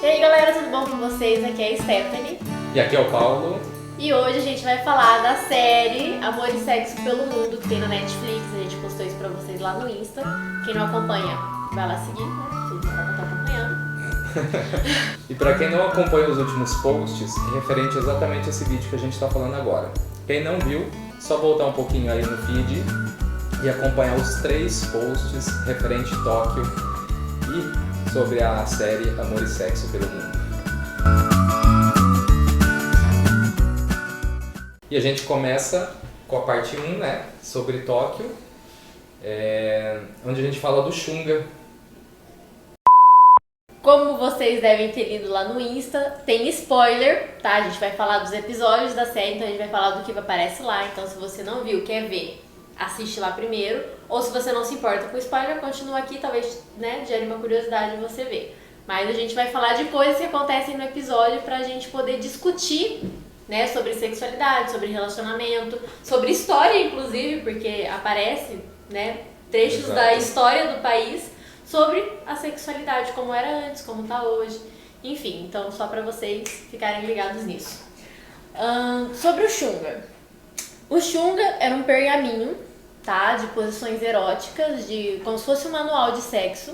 E aí galera, tudo bom com vocês? Aqui é a Stephanie. E aqui é o Paulo. E hoje a gente vai falar da série Amor e Sexo pelo Mundo, que tem na Netflix. A gente postou isso pra vocês lá no Insta. Quem não acompanha, vai lá seguir, né? Vocês não vão estar acompanhando. E pra quem não acompanha os últimos posts, é referente exatamente a esse vídeo que a gente tá falando agora. Quem não viu, só voltar um pouquinho aí no feed e acompanhar os 3 posts referente Tóquio e sobre a série Amor e Sexo pelo Mundo. E a gente começa com a parte 1, né, sobre Tóquio, onde a gente fala do Xunga. Como vocês devem ter lido lá no Insta, tem spoiler, tá? A gente vai falar dos episódios da série, então a gente vai falar do que aparece lá. Então se você não viu, quer ver, assiste lá primeiro. Ou se você não se importa com spoiler, continua aqui, talvez, né, gere uma curiosidade você ver. Mas a gente vai falar de coisas que acontecem no episódio pra gente poder discutir, né, sobre sexualidade, sobre relacionamento, sobre história, inclusive, porque aparece, né, trechos Exato. da história do país sobre a sexualidade, como era antes, como tá hoje. Enfim, então só pra vocês ficarem ligados nisso. Sobre o Xunga. O Xunga era um pergaminho, tá, de posições eróticas, como se fosse um manual de sexo,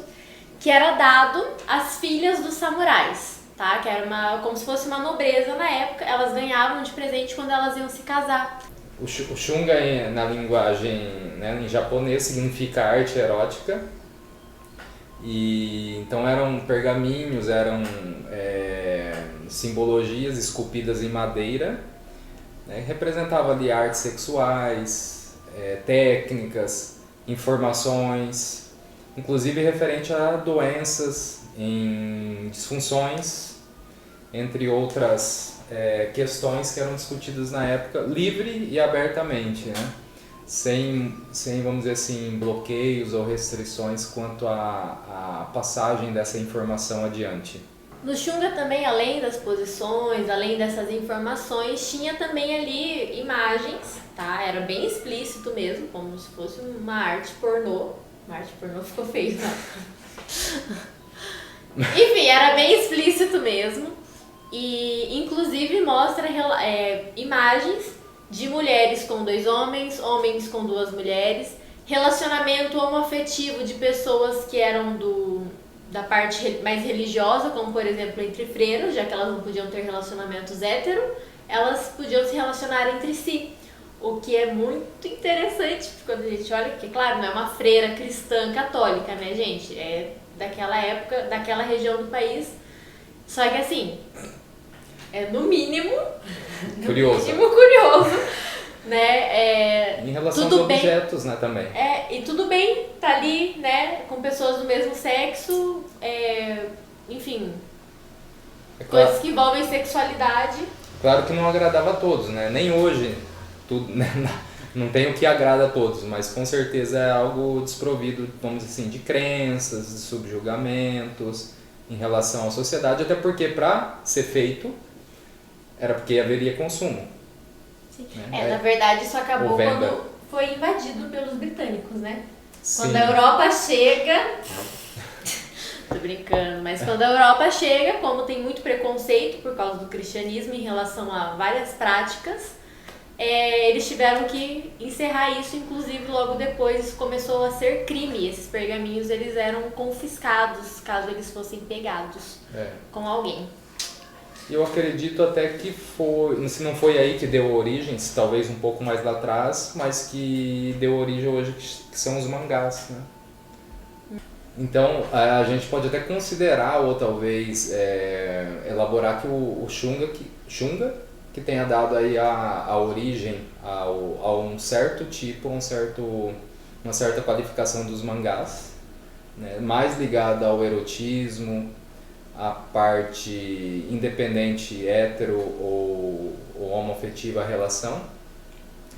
que era dado às filhas dos samurais, tá? Que era como se fosse uma nobreza na época, elas ganhavam de presente quando elas iam se casar. O Xunga, na linguagem, né, em japonês, significa arte erótica. E então eram pergaminhos, eram simbologias esculpidas em madeira, né, representava ali artes sexuais, técnicas, informações, inclusive referente a doenças, em disfunções, entre outras questões que eram discutidas na época, livre e abertamente, né? Sem, vamos dizer assim, bloqueios ou restrições quanto à passagem dessa informação adiante. No Xunga também, além das posições, além dessas informações, tinha também ali imagens, tá? Era bem explícito mesmo, como se fosse uma arte pornô. Uma arte pornô ficou feio, tá? Enfim, era bem explícito mesmo. E inclusive mostra imagens de mulheres com 2 homens, homens com 2 mulheres, relacionamento homoafetivo de pessoas que eram da parte mais religiosa, como por exemplo entre freiros, já que elas não podiam ter relacionamentos hétero, elas podiam se relacionar entre si. O que é muito interessante quando a gente olha, porque claro, não é uma freira cristã católica, né, gente? É daquela época, daquela região do país. Só que assim, no mínimo curioso, né? Em relação tudo aos bem, objetos, né, também. E tudo bem, tá ali, né, com pessoas do mesmo sexo, enfim, coisas que envolvem sexualidade. Claro que não agradava a todos, né? Nem hoje tudo, né? Não tem o que agrada a todos, mas com certeza é algo desprovido, vamos dizer assim, de crenças, de subjugamentos em relação à sociedade, até porque para ser feito era porque haveria consumo. Sim. Né? Na verdade isso acabou venda. quando foi invadido pelos britânicos, né? Sim. Quando a Europa chega... Tô brincando, mas quando a Europa chega, como tem muito preconceito por causa do cristianismo em relação a várias práticas, eles tiveram que encerrar isso, inclusive logo depois isso começou a ser crime. Esses pergaminhos eles eram confiscados caso eles fossem pegados com alguém. Eu acredito até que se não foi aí que deu origem, se talvez um pouco mais lá atrás, mas que deu origem hoje que são os mangás, né? Então a gente pode até considerar ou talvez elaborar que o Xunga que tenha dado aí a origem a um certo tipo, uma certa qualificação dos mangás, né? Mais ligada ao erotismo, a parte independente, hétero ou homoafetiva relação,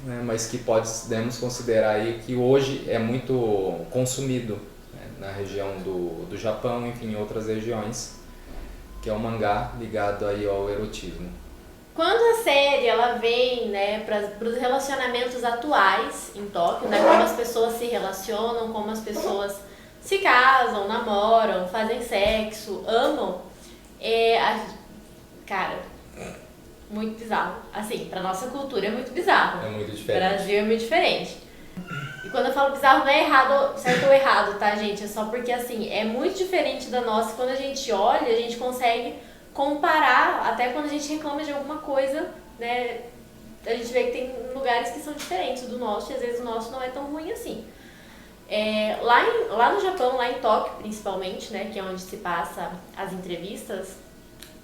né? Mas que podemos considerar aí que hoje é muito consumido, né? Na região do Japão, enfim, em outras regiões, que é o mangá ligado aí ao erotismo. Quando a série ela vem, né, para os relacionamentos atuais em Tóquio, né, como as pessoas se relacionam, como as pessoas se casam, namoram, fazem sexo, amam, Cara, muito bizarro. Assim, pra nossa cultura é muito bizarro. É muito O diferente. Brasil é muito diferente. E quando eu falo bizarro, não é errado, certo ou errado, tá, gente? É só porque, assim, é muito diferente da nossa. Quando a gente olha, a gente consegue comparar, até quando a gente reclama de alguma coisa, né? A gente vê que tem lugares que são diferentes do nosso e às vezes o nosso não é tão ruim assim. Lá no Japão, lá em Tóquio principalmente, né, que é onde se passa as entrevistas,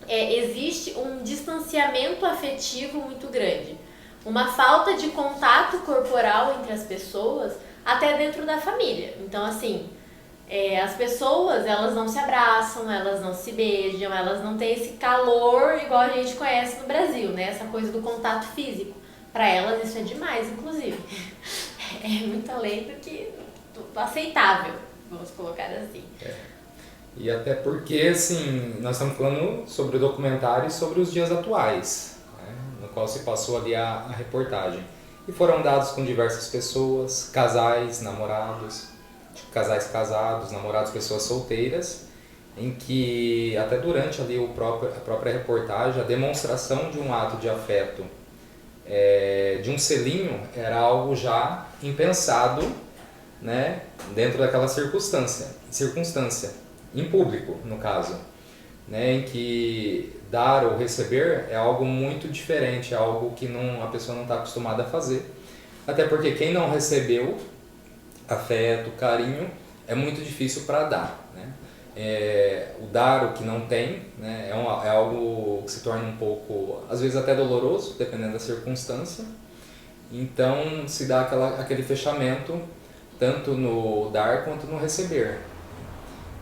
existe um distanciamento afetivo muito grande. Uma falta de contato corporal entre as pessoas, até dentro da família. Então, assim, as pessoas, elas não se abraçam, elas não se beijam, elas não têm esse calor igual a gente conhece no Brasil, né? Essa coisa do contato físico. Para elas isso é demais, inclusive. É muito além do que do aceitável, vamos colocar assim. E até porque, assim, nós estamos falando sobre o documentário e sobre os dias atuais, né, no qual se passou ali a reportagem. E foram dados com diversas pessoas, casais, namorados, casais casados, namorados, pessoas solteiras, em que até durante ali a própria reportagem, a demonstração de um ato de afeto, de um selinho, era algo já impensado, né, dentro daquela circunstância, em público, no caso, né, em que dar ou receber é algo muito diferente, é algo que a pessoa não está acostumada a fazer, até porque quem não recebeu afeto, carinho, é muito difícil para dar, né? O dar o que não tem, né, é algo que se torna um pouco, às vezes até doloroso, dependendo da circunstância. Então se dá aquele fechamento tanto no dar quanto no receber.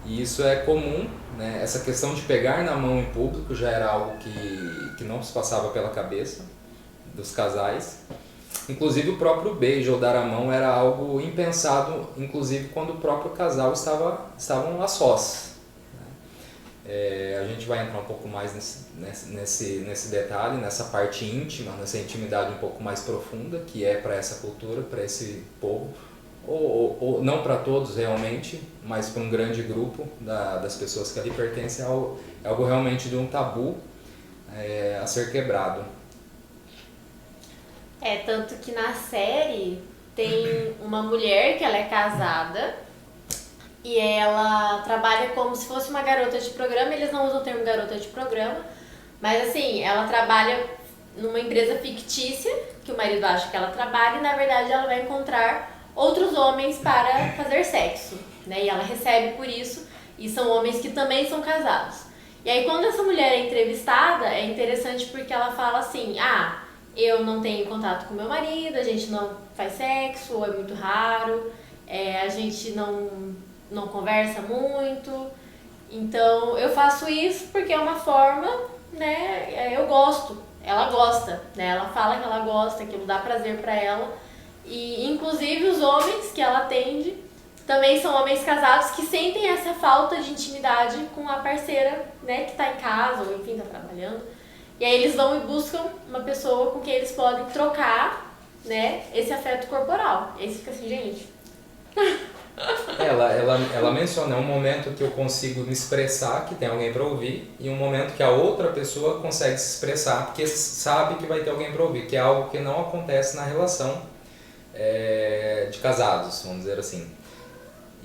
E isso é comum, né? Essa questão de pegar na mão em público já era algo que não se passava pela cabeça dos casais. Inclusive o próprio beijo ou dar a mão era algo impensado, inclusive quando o próprio casal estavam a sós. A gente vai entrar um pouco mais nesse detalhe, nessa parte íntima, nessa intimidade um pouco mais profunda, que é para essa cultura, para esse povo, ou não para todos realmente, mas para um grande grupo das pessoas que ali pertencem, é algo realmente de um tabu a ser quebrado. Tanto que na série tem uma mulher que ela é casada e ela trabalha como se fosse uma garota de programa. Eles não usam o termo garota de programa, mas assim, ela trabalha numa empresa fictícia que o marido acha que ela trabalha e na verdade ela vai encontrar outros homens para fazer sexo, né? E ela recebe por isso, e são homens que também são casados. E aí quando essa mulher é entrevistada, é interessante porque ela fala assim: eu não tenho contato com meu marido, a gente não faz sexo, ou é muito raro, a gente não conversa muito, então eu faço isso porque é uma forma, né, eu gosto, ela gosta, né, ela fala que ela gosta, aquilo dá prazer pra ela, e inclusive os homens que ela atende também são homens casados que sentem essa falta de intimidade com a parceira, né, que tá em casa, ou enfim, tá trabalhando. E aí eles vão e buscam uma pessoa com quem eles podem trocar, né, esse afeto corporal. E aí você fica assim, gente. Ela menciona um momento que eu consigo me expressar, que tem alguém para ouvir, e um momento que a outra pessoa consegue se expressar, porque sabe que vai ter alguém para ouvir, que é algo que não acontece na relação de casados, vamos dizer assim.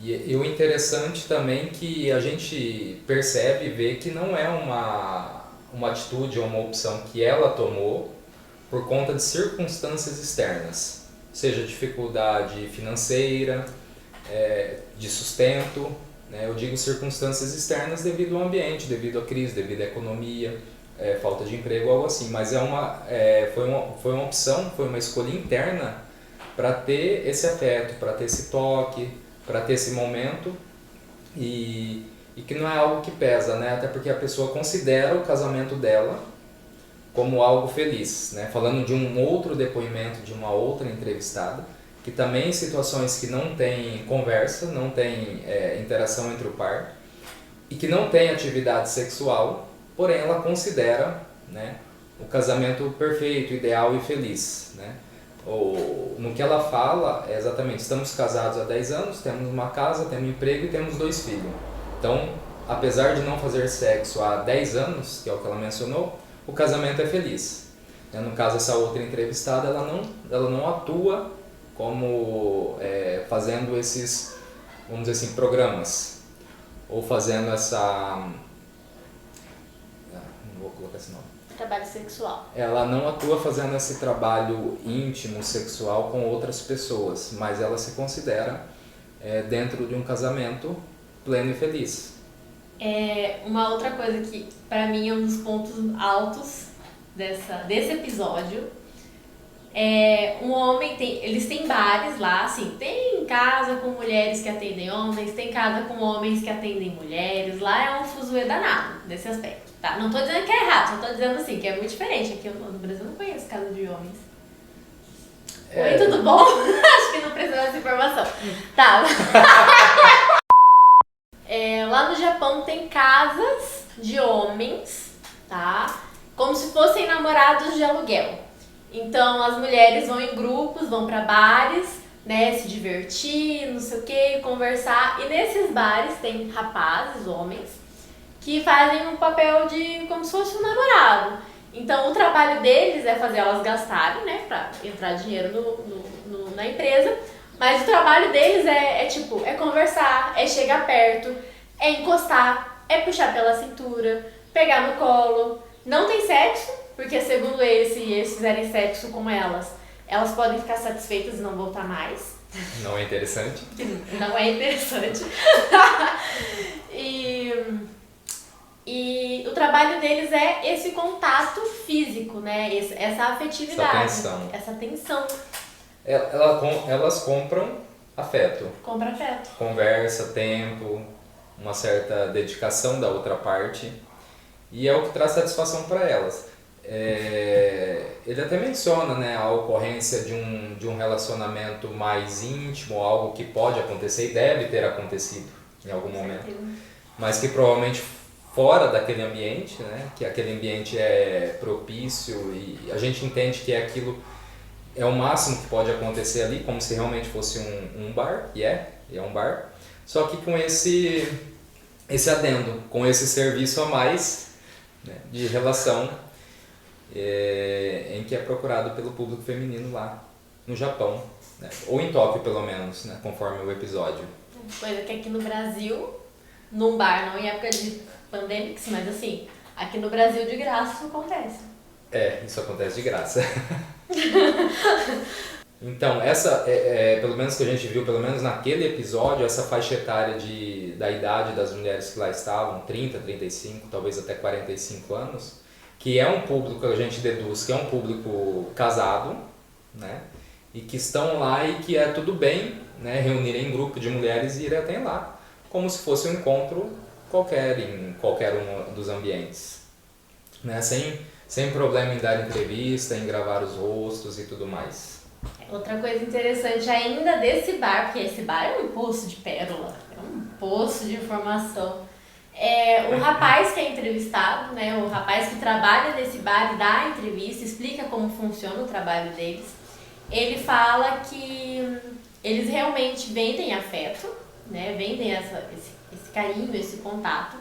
E o interessante também que a gente percebe e vê que não é uma atitude ou uma opção que ela tomou por conta de circunstâncias externas, seja dificuldade financeira, de sustento, né? Eu digo circunstâncias externas devido ao ambiente, devido à crise, devido à economia, falta de emprego, algo assim, mas foi uma opção, foi uma escolha interna para ter esse afeto, para ter esse toque, para ter esse momento, e que não é algo que pesa, né? Até porque a pessoa considera o casamento dela como algo feliz, né? Falando de um outro depoimento de uma outra entrevistada, que também em situações que não tem conversa, não tem interação entre o par, e que não tem atividade sexual, porém ela considera, né, o casamento perfeito, ideal e feliz, né? No que ela fala é exatamente: estamos casados há 10 anos, temos uma casa, temos um emprego e temos 2 filhos. Então, apesar de não fazer sexo há 10 anos, que é o que ela mencionou, o casamento é feliz. No caso, essa outra entrevistada, ela não atua como fazendo esses, vamos dizer assim, programas, ou fazendo essa... não vou colocar esse nome. Trabalho sexual. Ela não atua fazendo esse trabalho íntimo, sexual com outras pessoas, mas ela se considera dentro de um casamento pleno e feliz. Uma outra coisa que pra mim é um dos pontos altos desse episódio um homem eles têm bares lá, assim, tem casa com mulheres que atendem homens, tem casa com homens que atendem mulheres, lá é um fuzuê danado nesse aspecto, tá? Não tô dizendo que é errado, só tô dizendo assim, que é muito diferente, aqui no Brasil eu não conheço casa de homens. Oi, tudo bom? Acho que não precisa dessa informação. Tá. Lá no Japão tem casas de homens, tá? Como se fossem namorados de aluguel. Então as mulheres vão em grupos, vão pra bares, né, se divertir, não sei o que, conversar. E nesses bares tem rapazes, homens, que fazem um papel de como se fosse um namorado. Então o trabalho deles é fazer elas gastarem, né, pra entrar dinheiro na empresa. Mas o trabalho deles é conversar, é chegar perto, é encostar, é puxar pela cintura, pegar no colo. Não tem sexo, porque segundo eles, se eles fizerem sexo com elas podem ficar satisfeitas e não voltar mais. Não é interessante? Não é interessante. E o trabalho deles é esse contato físico, né? Essa afetividade. Essa tensão. Elas compram afeto. Compra afeto. Conversa, tempo, uma certa dedicação da outra parte. E é o que traz satisfação para elas. Ele até menciona, né, a ocorrência de um relacionamento mais íntimo, algo que pode acontecer e deve ter acontecido em algum momento. Mas que provavelmente fora daquele ambiente, né, que aquele ambiente é propício e a gente entende que aquilo é o máximo que pode acontecer ali, como se realmente fosse um bar, e é um bar, só que com esse adendo, com esse serviço a mais, né, de relação em que é procurado pelo público feminino lá no Japão, né, ou em Tóquio pelo menos, né, conforme o episódio. Coisa que aqui no Brasil, num bar, não em época de pandemics, mas assim, aqui no Brasil de graça isso acontece. Isso acontece de graça. Então, essa, pelo menos que a gente viu, pelo menos naquele episódio, essa faixa etária da idade das mulheres que lá estavam, 30, 35, talvez até 45 anos, que é um público que a gente deduz que é um público casado, né? E que estão lá e que é tudo bem, né, reunirem em grupo de mulheres e irem até lá, como se fosse um encontro qualquer, em qualquer um dos ambientes, né? Sem problema em dar entrevista, em gravar os rostos e tudo mais. Outra coisa interessante ainda desse bar, porque esse bar é um poço de pérola, é um poço de informação. O rapaz que é entrevistado, né, o rapaz que trabalha nesse bar e dá a entrevista, explica como funciona o trabalho deles. Ele fala que eles realmente vendem afeto, né, vendem esse carinho, esse contato.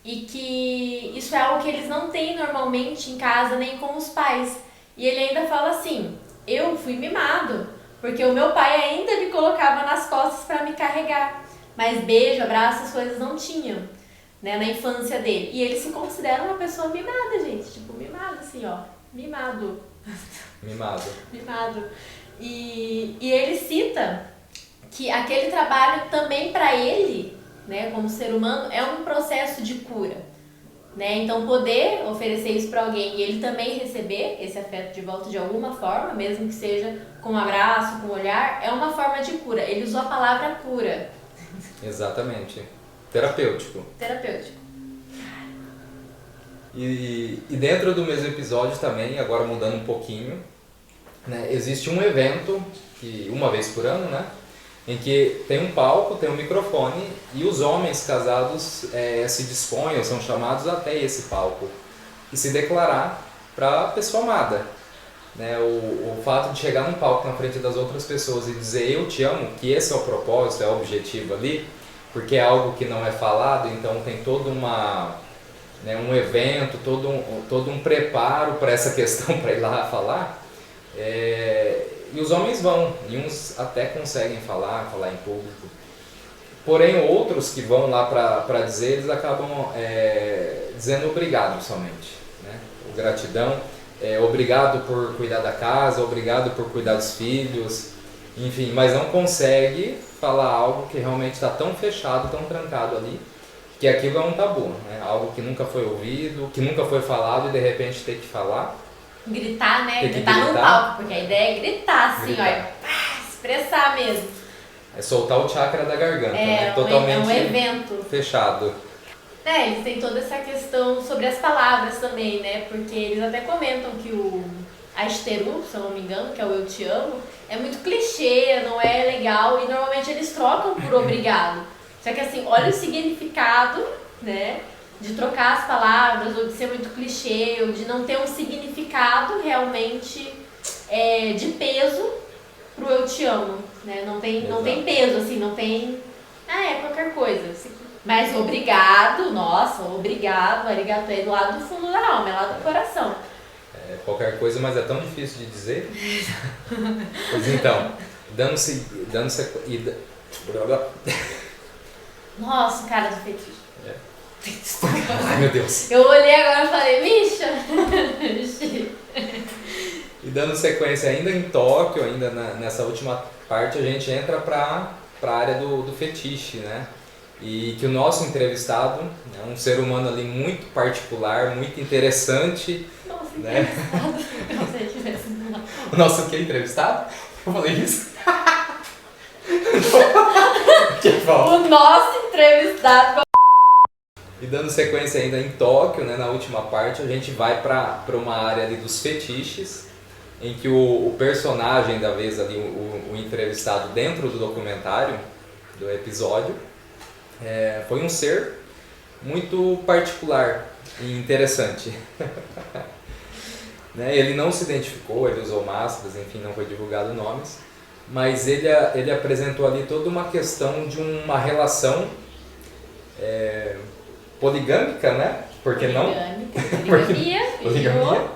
E que isso é algo que eles não têm normalmente em casa, nem com os pais. E ele ainda fala assim, eu fui mimado, porque o meu pai ainda me colocava nas costas para me carregar. Mas beijo, abraço, essas coisas não tinham, né, na infância dele. E ele se considera uma pessoa mimada, gente. Tipo, mimado assim, ó. Mimado. Mimado. E ele cita que aquele trabalho também para ele, né, como ser humano, é um processo de cura, né? Então poder oferecer isso para alguém e ele também receber esse afeto de volta de alguma forma, mesmo que seja com um abraço, com um olhar, é uma forma de cura. Ele usou a palavra cura. Exatamente. Terapêutico. E dentro do mesmo episódio também, agora mudando um pouquinho, né, existe um evento que uma vez por ano, né, em que tem um palco, tem um microfone e os homens casados se dispõem, ou são chamados até esse palco e se declarar para a pessoa amada. Né? O fato de chegar num palco na frente das outras pessoas e dizer eu te amo, que esse é o propósito, é o objetivo ali, porque é algo que não é falado, então tem toda uma né, um evento, todo um preparo para essa questão, para ir lá falar. E os homens vão, e uns até conseguem falar em público. Porém, outros que vão lá para dizer, eles acabam dizendo obrigado somente, né? Gratidão, obrigado por cuidar da casa, obrigado por cuidar dos filhos, enfim, mas não consegue falar algo que realmente está tão fechado, tão trancado ali, que aquilo é um tabu, né? Algo que nunca foi ouvido, que nunca foi falado e de repente ter que falar. Gritar, né? Gritar no palco, porque a ideia é gritar, assim, ó, expressar mesmo. É soltar o chakra da garganta, né? Totalmente é um evento fechado. Eles têm toda essa questão sobre as palavras também, né? Porque eles até comentam que o Asteru, se eu não me engano, que é o eu te amo, é muito clichê, não é legal e normalmente eles trocam por obrigado. Só que assim, olha o significado, né? De trocar as palavras, ou de ser muito clichê, ou de não ter um significado realmente de peso pro eu te amo, né? Não tem peso, assim, não tem... é qualquer coisa. Mas obrigado, nossa, obrigado, arigato é do lado do fundo da alma, é lá do coração. Qualquer coisa, mas é tão difícil de dizer. Pois então, dando-se... Nossa, cara do fetiche. Ai, meu Deus. Eu olhei agora e falei, bicha. E dando sequência ainda em Tóquio, ainda nessa última parte, a gente entra para a área do fetiche, né? E que o nosso entrevistado é um ser humano ali muito particular, muito interessante. Nossa, né? Entrevistado. O nosso que entrevistado? Eu falei isso? O nosso entrevistado. E dando sequência ainda em Tóquio, né, na última parte, a gente vai para uma área ali dos fetiches, em que o personagem da vez ali, o entrevistado dentro do documentário, do episódio, foi um ser muito particular e interessante. Né, ele não se identificou, ele usou máscaras, enfim, não foi divulgado nomes, mas ele apresentou ali toda uma questão de uma relação poligâmica, né? Por que não? Poligamia.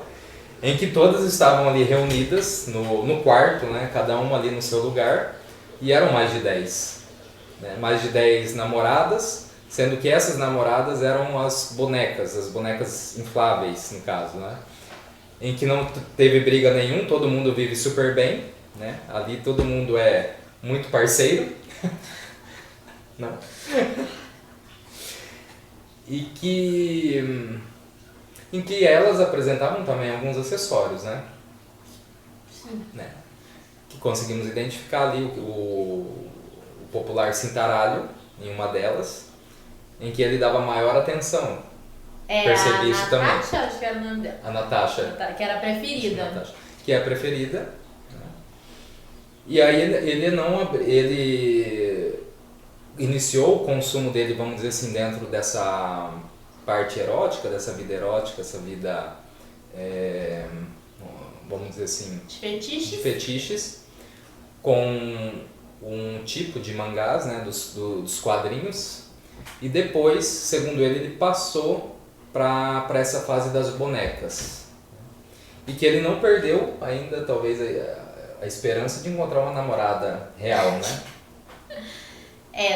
Em que todas estavam ali reunidas no quarto, né? Cada uma ali no seu lugar, e eram mais de 10. Né? Mais de 10 namoradas, sendo que essas namoradas eram as bonecas infláveis, no caso, né? Em que não teve briga nenhum, todo mundo vive super bem, né? Ali todo mundo é muito parceiro. Não. Em que elas apresentavam também alguns acessórios, né? Sim. Né? Que conseguimos identificar ali o popular cintaralho em uma delas, em que ele dava maior atenção. Percebi isso também. A Natasha, acho que era o nome dela. A Natasha. Que era a preferida. Natasha, que é a preferida. Né? E aí ele iniciou o consumo dele, vamos dizer assim, dentro dessa parte erótica, dessa vida erótica, essa vida, vamos dizer assim, de fetiches, com um tipo de mangás, né, dos quadrinhos, e depois, segundo ele passou para essa fase das bonecas. E que ele não perdeu ainda, talvez, a esperança de encontrar uma namorada real, né?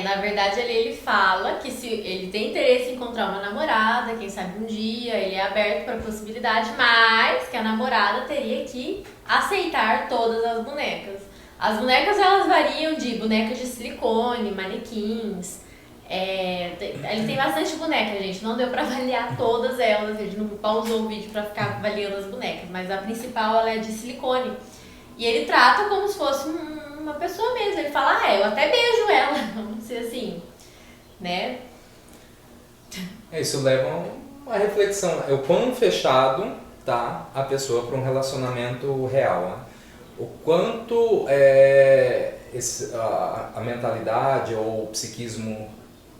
Na verdade ele fala que se ele tem interesse em encontrar uma namorada, quem sabe um dia, ele é aberto para a possibilidade, mas que a namorada teria que aceitar todas as bonecas. As bonecas elas variam de bonecas de silicone, manequins, ele tem bastante boneca, gente, não deu para avaliar todas elas, a gente não pausou o vídeo para ficar avaliando as bonecas, mas a principal ela é de silicone. E ele trata como se fosse uma pessoa mesmo. Ele fala, eu até beijo ela, vamos dizer assim, né? Isso leva a uma reflexão. O quão fechado tá a pessoa para um relacionamento real, né? O quanto a mentalidade ou o psiquismo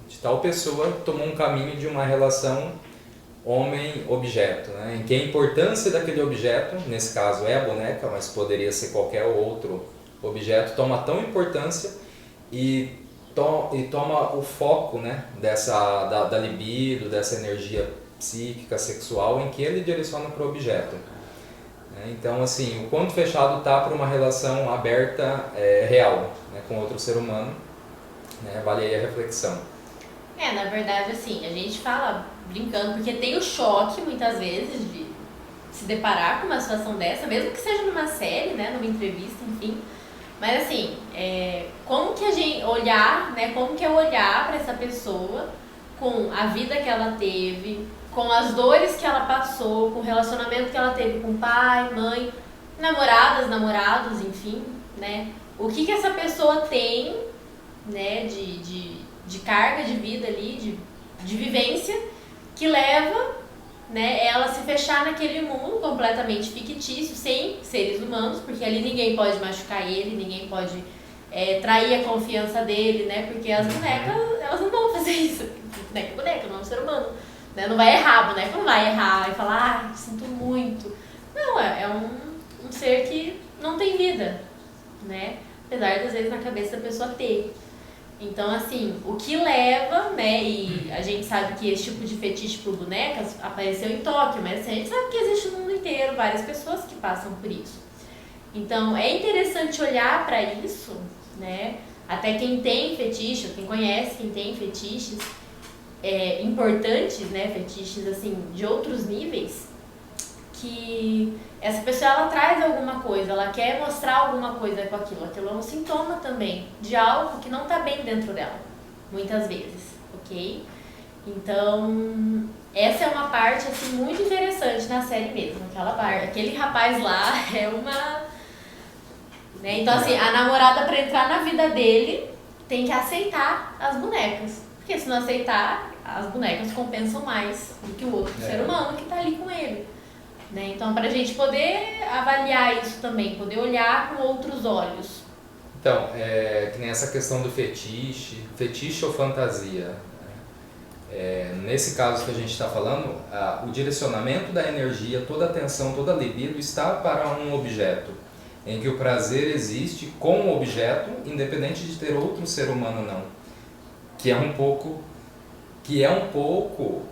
de tal pessoa tomou um caminho de uma relação homem-objeto, né? Em que a importância daquele objeto, nesse caso é a boneca, mas poderia ser qualquer outro objeto, toma tão importância e toma o foco, né, da libido, dessa energia psíquica, sexual, em que ele direciona para o objeto. Então, assim, o quanto fechado está para uma relação aberta, real, né, com outro ser humano, né, vale aí a reflexão. Na verdade, assim, a gente fala brincando, porque tem o choque, muitas vezes, de se deparar com uma situação dessa, mesmo que seja numa série, né, numa entrevista, enfim. Mas, assim, como que a gente olhar, né, como que é olhar para essa pessoa com a vida que ela teve, com as dores que ela passou, com o relacionamento que ela teve com pai, mãe, namoradas, namorados, enfim, né? O que essa pessoa tem, né, de carga de vida ali, de vivência, que leva, né, ela a se fechar naquele mundo completamente fictício, sem seres humanos, porque ali ninguém pode machucar ele, ninguém pode trair a confiança dele, né? Porque as bonecas, elas não vão fazer isso. Boneca é boneca, não é um ser humano. Né? Não vai errar, a boneca não vai errar e falar, sinto muito. Não, é um ser que não tem vida, né? Apesar de, às vezes, na cabeça da pessoa ter. Então, assim, o que leva, né, e a gente sabe que esse tipo de fetiche por bonecas apareceu em Tóquio, mas assim, a gente sabe que existe no mundo inteiro várias pessoas que passam por isso. Então, é interessante olhar para isso, né? Até quem tem fetiche, quem conhece quem tem fetiches, importantes, né, fetiches assim, de outros níveis, que essa pessoa ela traz alguma coisa, ela quer mostrar alguma coisa com aquilo. Aquilo é um sintoma também de algo que não está bem dentro dela, muitas vezes, ok? Então, essa é uma parte assim, muito interessante na série mesmo. Aquele rapaz lá é uma... Né? Então, assim, a namorada, para entrar na vida dele, tem que aceitar as bonecas. Porque se não aceitar, as bonecas compensam mais do que o outro ser humano que está ali com ele. Né? Então, para a gente poder avaliar isso também, poder olhar com outros olhos. Então, que nem essa questão do fetiche ou fantasia. Nesse caso que a gente está falando, o direcionamento da energia, toda a atenção, toda a libido está para um objeto, em que o prazer existe com o objeto, independente de ter outro ser humano ou não. Que é um pouco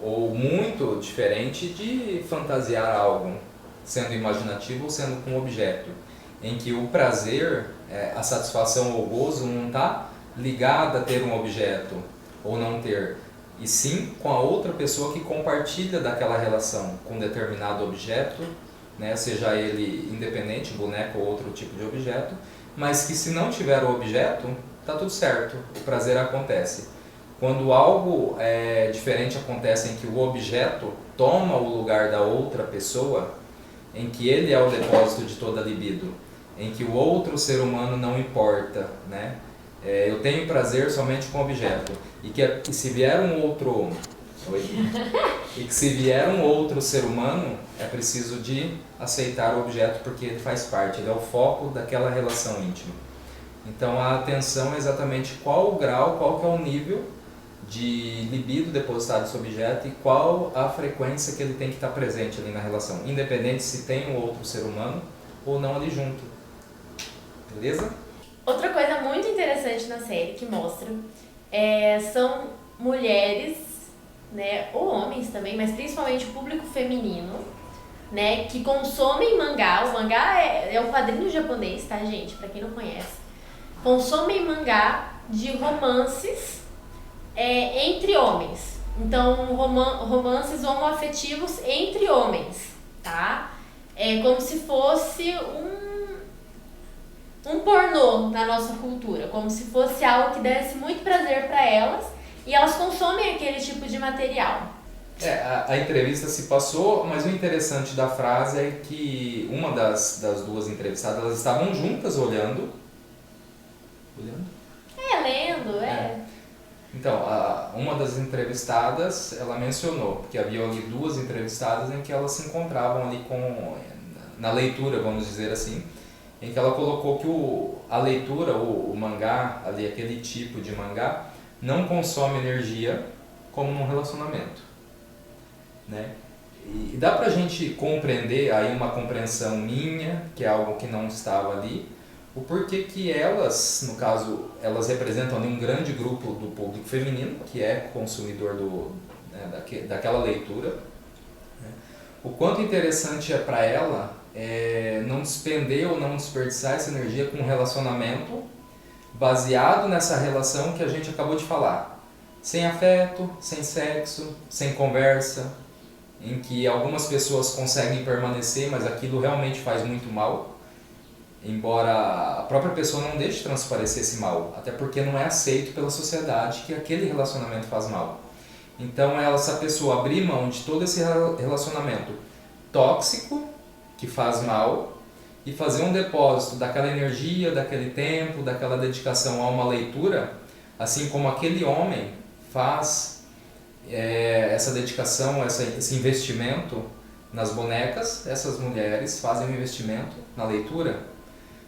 ou muito diferente de fantasiar algo, sendo imaginativo ou sendo com objeto, em que o prazer, a satisfação ou o gozo não está ligado a ter um objeto ou não ter, e sim com a outra pessoa que compartilha daquela relação com determinado objeto, né, seja ele independente, boneco ou outro tipo de objeto, mas que se não tiver o objeto, está tudo certo, o prazer acontece. Quando algo diferente acontece em que o objeto toma o lugar da outra pessoa, em que ele é o depósito de toda a libido, em que o outro ser humano não importa, né? Eu tenho prazer somente com o objeto, e que se vier um outro... E que se vier um outro ser humano, é preciso de aceitar o objeto porque ele faz parte, ele é o foco daquela relação íntima. Então a atenção é exatamente qual o grau, qual que é o nível de libido depositado nesse objeto e qual a frequência que ele tem que estar presente ali na relação, independente se tem um outro ser humano ou não ali junto. Beleza? Outra coisa muito interessante na série que mostra são mulheres, né, ou homens também, mas principalmente o público feminino, né, que consomem mangá. O mangá é o quadrinho japonês, tá, gente? Pra quem não conhece. Consomem mangá de romances entre homens. Então, romances homoafetivos entre homens, tá? É como se fosse um pornô na nossa cultura, como se fosse algo que desse muito prazer para elas e elas consomem aquele tipo de material. A entrevista se passou, mas o interessante da frase é que uma das duas entrevistadas, elas estavam juntas olhando. Lendo, Então, uma das entrevistadas, ela mencionou, porque havia ali duas entrevistadas em que elas se encontravam ali na leitura, vamos dizer assim, em que ela colocou que a leitura, o mangá, ali, aquele tipo de mangá, não consome energia como num relacionamento, né? E dá pra gente compreender, aí uma compreensão minha, que é algo que não estava ali, o porquê que elas, no caso, elas representam ali um grande grupo do público feminino, que é consumidor daquela leitura, o quanto interessante é para ela não despender ou não desperdiçar essa energia com um relacionamento baseado nessa relação que a gente acabou de falar. Sem afeto, sem sexo, sem conversa, em que algumas pessoas conseguem permanecer, mas aquilo realmente faz muito mal, embora a própria pessoa não deixe transparecer esse mal, até porque não é aceito pela sociedade que aquele relacionamento faz mal. Então, essa pessoa abrir mão de todo esse relacionamento tóxico, que faz mal, e fazer um depósito daquela energia, daquele tempo, daquela dedicação a uma leitura, assim como aquele homem faz essa dedicação, esse investimento nas bonecas, essas mulheres fazem um investimento na leitura,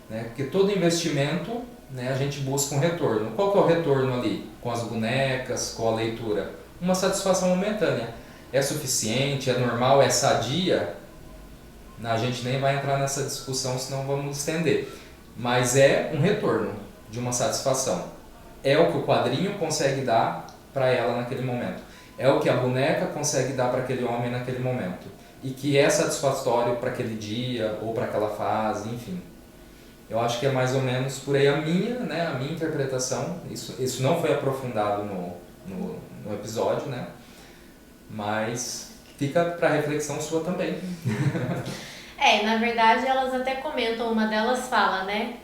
né? Porque todo investimento, né, a gente busca um retorno. Qual que é o retorno ali? Com as bonecas, com a leitura? Uma satisfação momentânea. É suficiente? É normal? É sadia? A gente nem vai entrar nessa discussão, senão vamos estender. Mas é um retorno de uma satisfação. É o que o quadrinho consegue dar para ela naquele momento. É o que a boneca consegue dar para aquele homem naquele momento. E que é satisfatório para aquele dia ou para aquela fase, enfim. Eu acho que é mais ou menos por aí a minha interpretação. Isso não foi aprofundado no episódio, né? Mas fica para reflexão sua também. Na verdade elas até comentam, uma delas fala, né?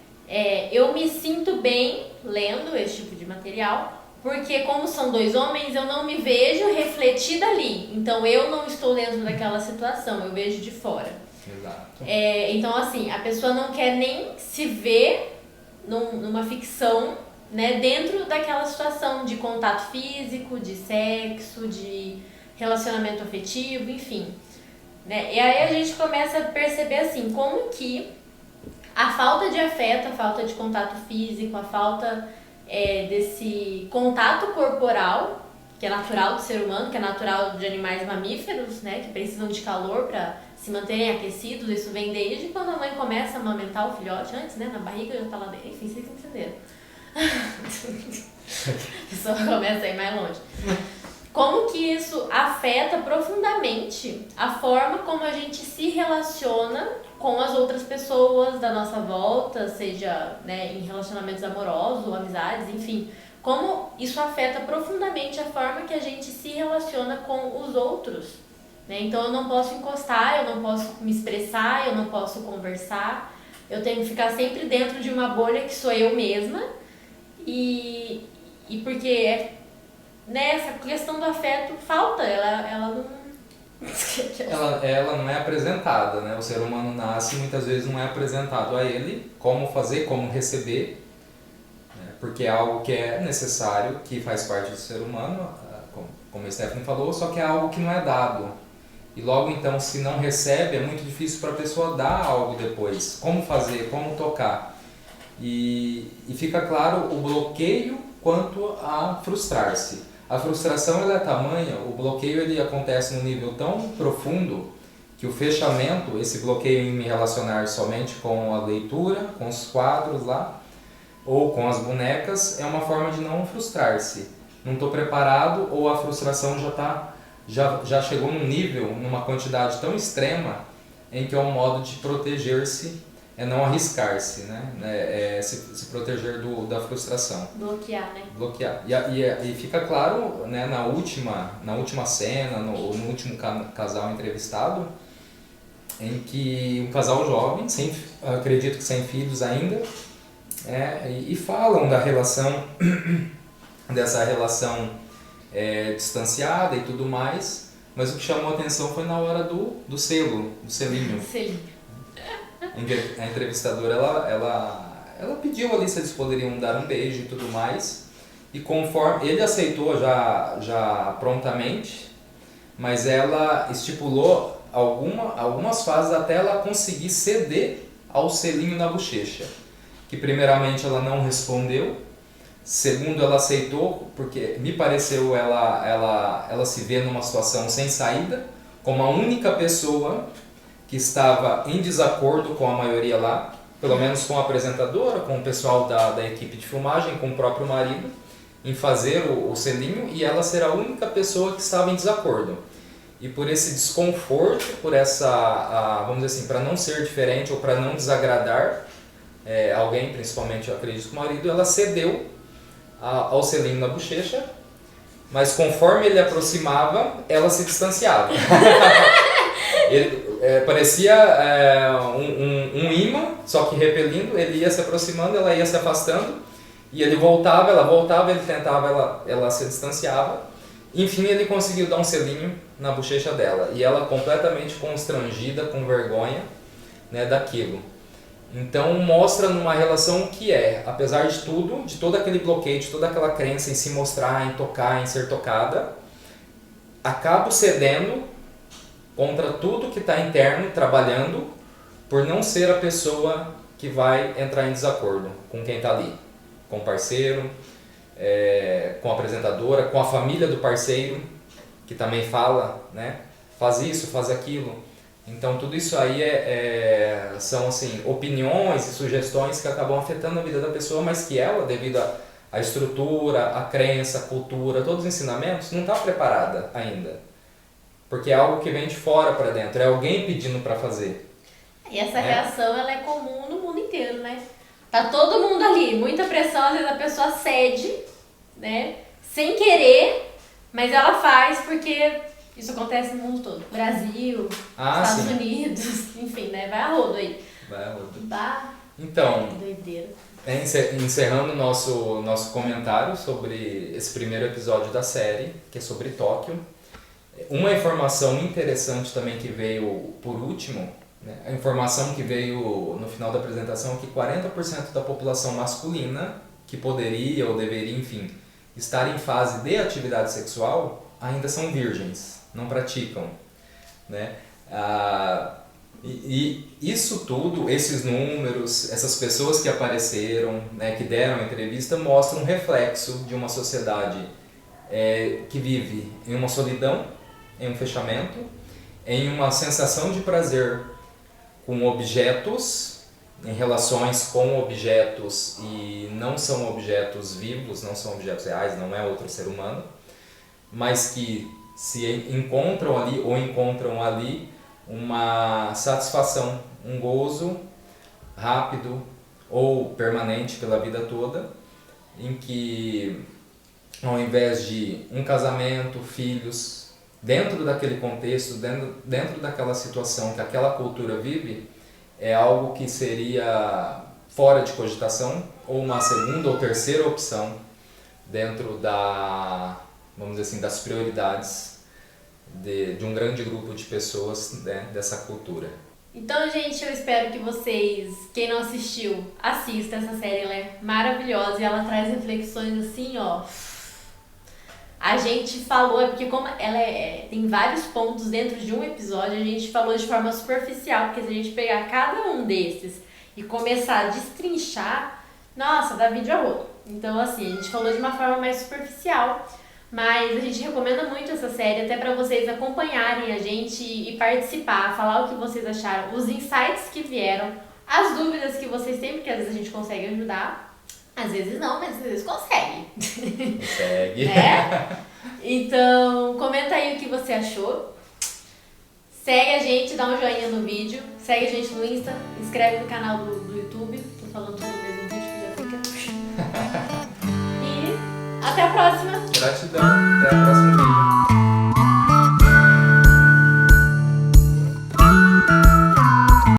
Eu me sinto bem lendo esse tipo de material, porque como são dois homens, eu não me vejo refletida ali. Então eu não estou dentro daquela situação, eu vejo de fora. Exato. Então assim, a pessoa não quer nem se ver numa ficção, né, dentro daquela situação de contato físico, de sexo, de relacionamento afetivo, enfim. Né? E aí a gente começa a perceber assim, como que a falta de afeto, a falta de contato físico, a falta desse contato corporal, que é natural do ser humano, que é natural de animais mamíferos, né, que precisam de calor para se manterem aquecidos, isso vem desde quando a mãe começa a amamentar o filhote, antes, né, na barriga já tá lá dentro, enfim, vocês entenderam. A pessoa começa a ir mais longe. Como que isso afeta profundamente a forma como a gente se relaciona com as outras pessoas da nossa volta, seja, né, em relacionamentos amorosos ou amizades, enfim. Como isso afeta profundamente a forma que a gente se relaciona com os outros. Né? Então eu não posso encostar, eu não posso me expressar, eu não posso conversar. Eu tenho que ficar sempre dentro de uma bolha que sou eu mesma. E porque nessa questão do afeto falta, ela não... Ela não é apresentada, né? O ser humano nasce e muitas vezes não é apresentado a ele como fazer, como receber, né? Porque é algo que é necessário, que faz parte do ser humano, como a Stephanie falou, só que é algo que não é dado. E logo então, se não recebe, é muito difícil para a pessoa dar algo depois. Como fazer, como tocar. E fica claro o bloqueio quanto a frustrar-se. A frustração ela é tamanha, o bloqueio ele acontece num nível tão profundo que o fechamento, esse bloqueio em me relacionar somente com a leitura, com os quadros lá, ou com as bonecas, é uma forma de não frustrar-se. Não estou preparado ou a frustração já chegou num nível, numa quantidade tão extrema, em que é um modo de proteger-se, é não arriscar-se, né? Se proteger da frustração. Bloquear, né? Bloquear. E fica claro, né, na última cena, no último casal entrevistado, em que um casal jovem, acredito que sem filhos ainda, e falam da relação, dessa relação distanciada e tudo mais, mas o que chamou a atenção foi na hora do selinho. Selinho. A entrevistadora, ela pediu ali se eles poderiam dar um beijo e tudo mais, e conforme ele aceitou já prontamente, mas ela estipulou algumas fases até ela conseguir ceder ao selinho na bochecha, que primeiramente ela não respondeu, segundo ela aceitou, porque me pareceu ela se vê numa situação sem saída, como a única pessoa que estava em desacordo com a maioria lá, pelo menos com a apresentadora, com o pessoal da equipe de filmagem, com o próprio marido, em fazer o selinho, e ela ser a única pessoa que estava em desacordo. e por esse desconforto, por essa, vamos dizer assim, para não ser diferente ou para não desagradar alguém, principalmente eu acredito que o marido, ela cedeu ao selinho na bochecha, mas conforme ele aproximava, ela se distanciava. Parecia um imã, só que repelindo, ele ia se aproximando, ela ia se afastando, e ele voltava, ela voltava, ele tentava, ela se distanciava. Enfim, ele conseguiu dar um selinho na bochecha dela, e ela completamente constrangida, com vergonha, né, daquilo. Então mostra numa relação que apesar de tudo, de todo aquele bloqueio, de toda aquela crença em se mostrar, em tocar, em ser tocada, acabo cedendo contra tudo que está interno, trabalhando, por não ser a pessoa que vai entrar em desacordo com quem está ali, com o parceiro, com a apresentadora, com a família do parceiro, que também fala, né? Faz isso, faz aquilo. Então tudo isso aí são assim, opiniões e sugestões que acabam afetando a vida da pessoa, mas que ela, devido à estrutura, à crença, à cultura, todos os ensinamentos, não está preparada ainda. Porque é algo que vem de fora para dentro, é alguém pedindo para fazer. E essa reação ela é comum no mundo inteiro, né? Tá todo mundo ali, muita pressão, às vezes a pessoa cede, né? Sem querer, mas ela faz porque isso acontece no mundo todo. Brasil, Estados Unidos, enfim, né? Vai a rodo aí. Vai a rodo. Então, doideira. Encerrando o nosso comentário sobre esse primeiro episódio da série, que é sobre Tóquio. Uma informação interessante também que veio por último, né? A informação que veio no final da apresentação é que 40% da população masculina que poderia ou deveria, enfim, estar em fase de atividade sexual ainda são virgens, não praticam, né? E isso tudo, esses números, essas pessoas que apareceram, né, que deram entrevista, mostram um reflexo de uma sociedade que vive em uma solidão, em um fechamento, em uma sensação de prazer com objetos, em relações com objetos e não são objetos vivos, não são objetos reais, não é outro ser humano, mas que se encontram ali ou encontram ali uma satisfação, um gozo rápido ou permanente pela vida toda, em que ao invés de um casamento, filhos, dentro daquele contexto, dentro daquela situação que aquela cultura vive, é algo que seria fora de cogitação, ou uma segunda ou terceira opção dentro vamos dizer assim, das prioridades de um grande grupo de pessoas, né, dessa cultura. Então, gente, eu espero que vocês, quem não assistiu, assista essa série, ela é maravilhosa e ela traz reflexões assim, ó. A gente falou, porque como ela tem vários pontos dentro de um episódio, a gente falou de forma superficial, porque se a gente pegar cada um desses e começar a destrinchar, nossa, dá vídeo a rodo. Então, assim, a gente falou de uma forma mais superficial, mas a gente recomenda muito essa série, até para vocês acompanharem a gente e participar, falar o que vocês acharam, os insights que vieram, as dúvidas que vocês têm, porque às vezes a gente consegue ajudar. Às vezes não, mas às vezes consegue. Consegue. Então, comenta aí o que você achou. Segue a gente, dá um joinha no vídeo. Segue a gente no Insta. Inscreve no canal do YouTube. Tô falando tudo no mesmo vídeo que já fica. E até a próxima. Gratidão. Até a próxima.